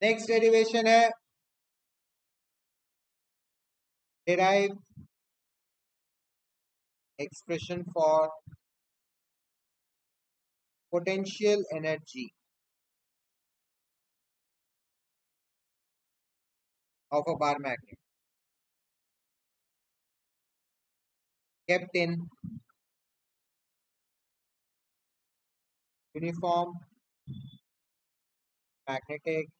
Next derivation है derive expression for potential energy of a bar magnet kept in uniform magnetic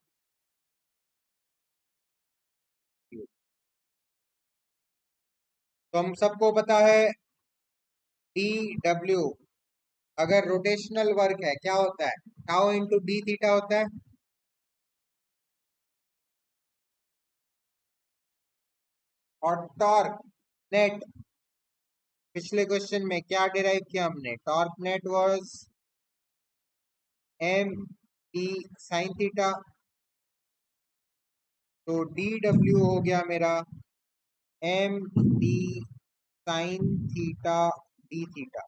field। तो हम सबको पता है डी डब्ल्यू अगर रोटेशनल वर्क है क्या होता है, टाउ इंटू डी थीटा होता है। और टॉर्क नेट पिछले क्वेश्चन में क्या डिराइव किया हमने, torque net was M D sine theta. तो डी डब्ल्यू हो गया मेरा M D sine theta D theta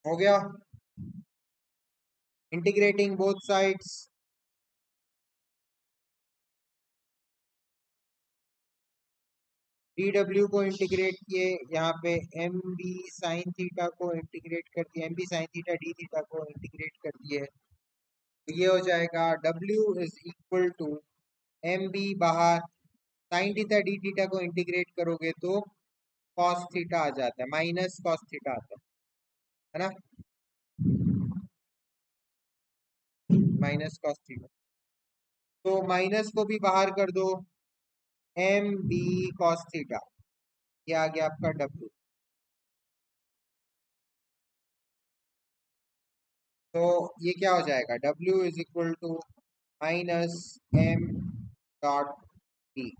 हो गया। Integrating both sides, D W को इंटीग्रेट किए, यहाँ पे एम बी साइन थीटा को इंटीग्रेट कर दिया, M B sine theta D theta को इंटीग्रेट कर दिए। तो ये हो जाएगा W is equal to M B बाहर, साइन थीटा डी थीटा को इंटीग्रेट करोगे तो कॉस थीटा आ जाता है, माइनस कॉस थीटा आता है ना, माइनस कॉस थीटा। तो माइनस को भी बाहर कर दो, एम बी कॉस थीटा, ये आ गया आपका डब्ल्यू। तो ये क्या हो जाएगा, W is equal to minus M dot D.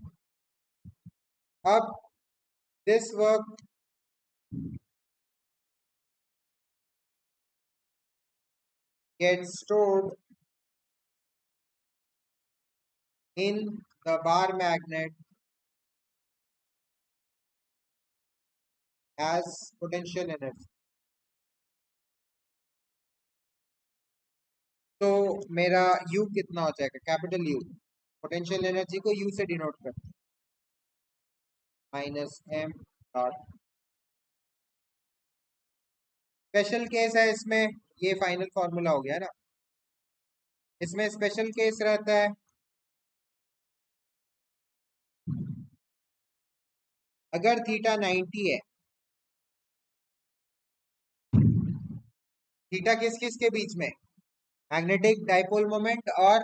अब this work gets stored in the bar magnet as potential energy। तो मेरा U कितना हो जाएगा, कैपिटल U, पोटेंशियल एनर्जी को U से डिनोट करते हैं, minus M dot. Special case है इसमें, ये फाइनल फॉर्मूला हो गया ना। इसमें स्पेशल केस रहता है अगर थीटा 90 है, थीटा किस किस के बीच में, मैग्नेटिक डाइपोल मोमेंट और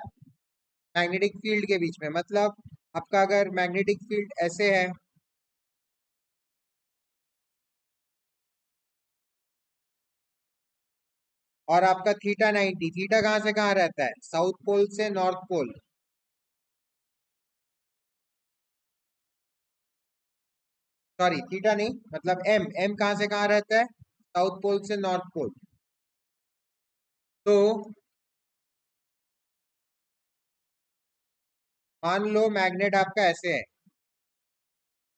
मैग्नेटिक फील्ड के बीच में। मतलब आपका अगर मैग्नेटिक फील्ड ऐसे है और आपका थीटा 90, थीटा कहाँ से कहाँ रहता है, साउथ पोल से नॉर्थ पोल। सॉरी थीटा नहीं, मतलब एम, एम कहाँ से कहाँ रहता है, साउथ पोल से नॉर्थ पोल। तो मान लो मैग्नेट आपका ऐसे है,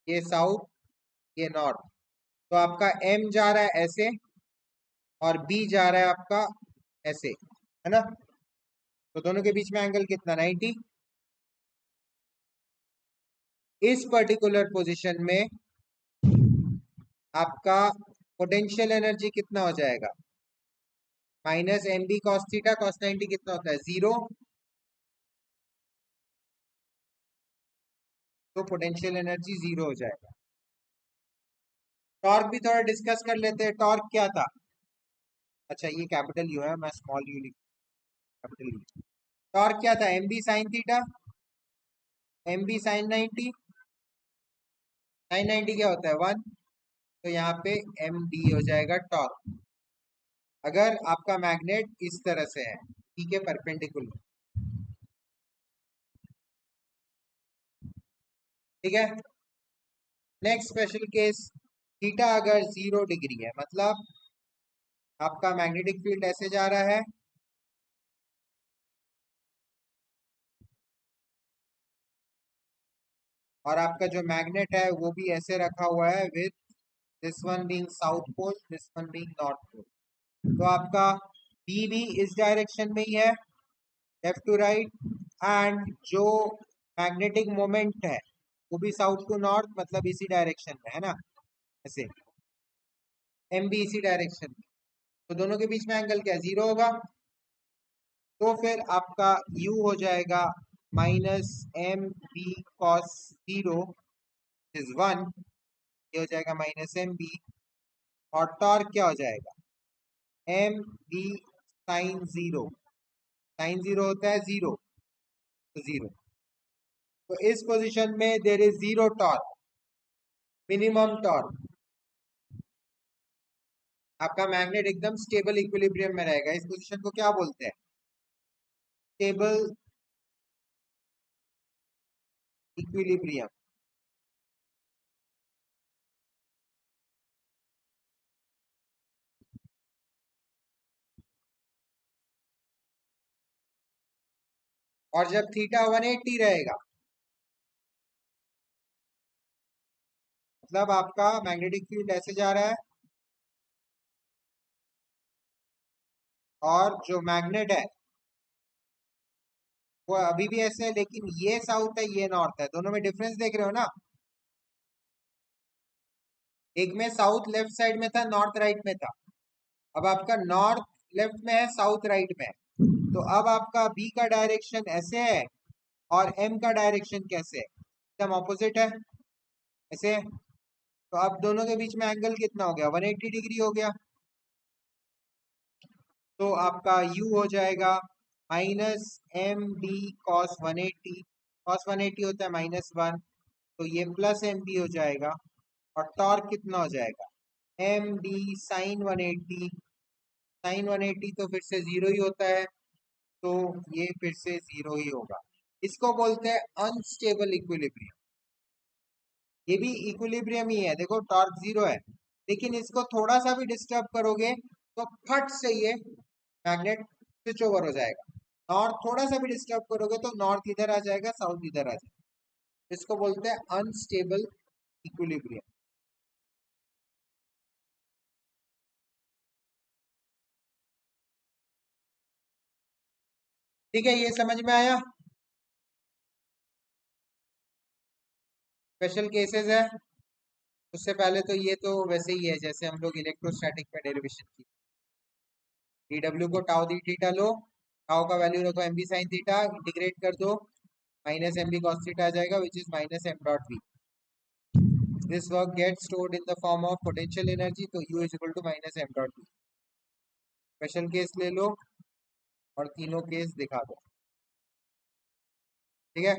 ये साउथ ये नॉर्थ, तो आपका एम जा रहा है ऐसे और बी जा रहा है आपका ऐसे, है ना। तो दोनों के बीच में एंगल कितना, 90। इस पर्टिकुलर पोजीशन में आपका पोटेंशियल एनर्जी कितना हो जाएगा, minus M B cos theta, cos 90 कितना होता है, 0। तो पोटेंशियल एनर्जी 0 हो जाएगा। टॉर्क भी थोड़ा डिस्कस कर लेते हैं, टॉर्क क्या था। अच्छा ये कैपिटल यू है, मैं स्मॉल यू लिख, कैपिटल यू। टॉर्क क्या था, M B sine theta, M B sine 90, sine 90 क्या होता है 1। तो यहाँ पे एम डी हो जाएगा टॉर्क, अगर आपका मैग्नेट इस तरह से है, ठीक है, परपेंडिकुलर, ठीक है। नेक्स्ट स्पेशल केस, थीटा अगर 0 डिग्री है, मतलब आपका मैग्नेटिक फील्ड ऐसे जा रहा है और आपका जो मैग्नेट है वो भी ऐसे रखा हुआ है, with this one being south pole, this one being north pole. तो आपका बी भी इस डायरेक्शन में ही है लेफ्ट टू राइट, एंड जो मैग्नेटिक मोमेंट है वो भी साउथ टू नॉर्थ, मतलब इसी डायरेक्शन में है ना, ऐसे एम भी इसी डायरेक्शन में, तो दोनों के बीच में एंगल क्या है, 0 होगा। तो फिर आपका u हो जाएगा -mb cos 0 इज 1, ये हो जाएगा -mb, और टॉर्क क्या हो जाएगा, mb sin 0, sin 0 होता है 0, तो 0। तो इस पोजीशन में there is 0 torque, minimum torque, आपका मैग्नेट एकदम स्टेबल इक्विलिब्रियम में रहेगा। इस पोजीशन को क्या बोलते हैं, स्टेबल इक्विलिब्रियम। और जब थीटा 180 रहेगा, मतलब आपका मैग्नेटिक फील्ड ऐसे जा रहा है, और जो मैग्नेट है वो अभी भी ऐसे है, लेकिन ये साउथ है ये नॉर्थ है, दोनों में डिफरेंस देख रहे हो ना, एक में साउथ लेफ्ट साइड में था, नॉर्थ राइट में था, अब आपका नॉर्थ लेफ्ट में है, साउथ राइट में है। तो अब आपका बी का डायरेक्शन ऐसे है और एम का डायरेक्शन कैसे है, एकदम ऑपोजिट है, ऐसे है। तो अब दोनों के बीच में एंगल कितना हो गया, 180 डिग्री हो गया। तो आपका u हो जाएगा -mb cos 180, cos 180 होता है -1, तो ये +mb हो जाएगा, और टॉर्क कितना हो जाएगा, mb sin 180, sin 180 तो फिर से 0 ही होता है, तो ये फिर से 0 ही होगा। इसको बोलते हैं अनस्टेबल इक्विलिब्रियम। ये भी इक्विलिब्रियम ही है, देखो टॉर्क 0 है, लेकिन इसको थोड़ा सा भी डिस्टर्ब करोगे तो फट से ये मैग्नेट स्विच ओवर हो जाएगा। नॉर्थ थोड़ा सा भी डिस्टर्ब करोगे तो नॉर्थ इधर आ जाएगा, साउथ इधर आ जाएगा। इसको बोलते हैं अनस्टेबल इक्विलिब्रियम। ठीक है, ये समझ में आया। स्पेशल केसेस है, उससे पहले तो ये तो वैसे ही है जैसे हम लोग इलेक्ट्रोस्टैटिक में डेरिवेशन की, dw को टाउ दी थीटा लो, टाउ का वैल्यू रखो mb sin थीटा, इंटीग्रेट कर दो, -mb cos थीटा आ जाएगा, which is -m.v। This work gets stored in the form of potential energy, तो U is equal to -m.v। Special case ले लो और तीनों case दिखा दो, ठीक है।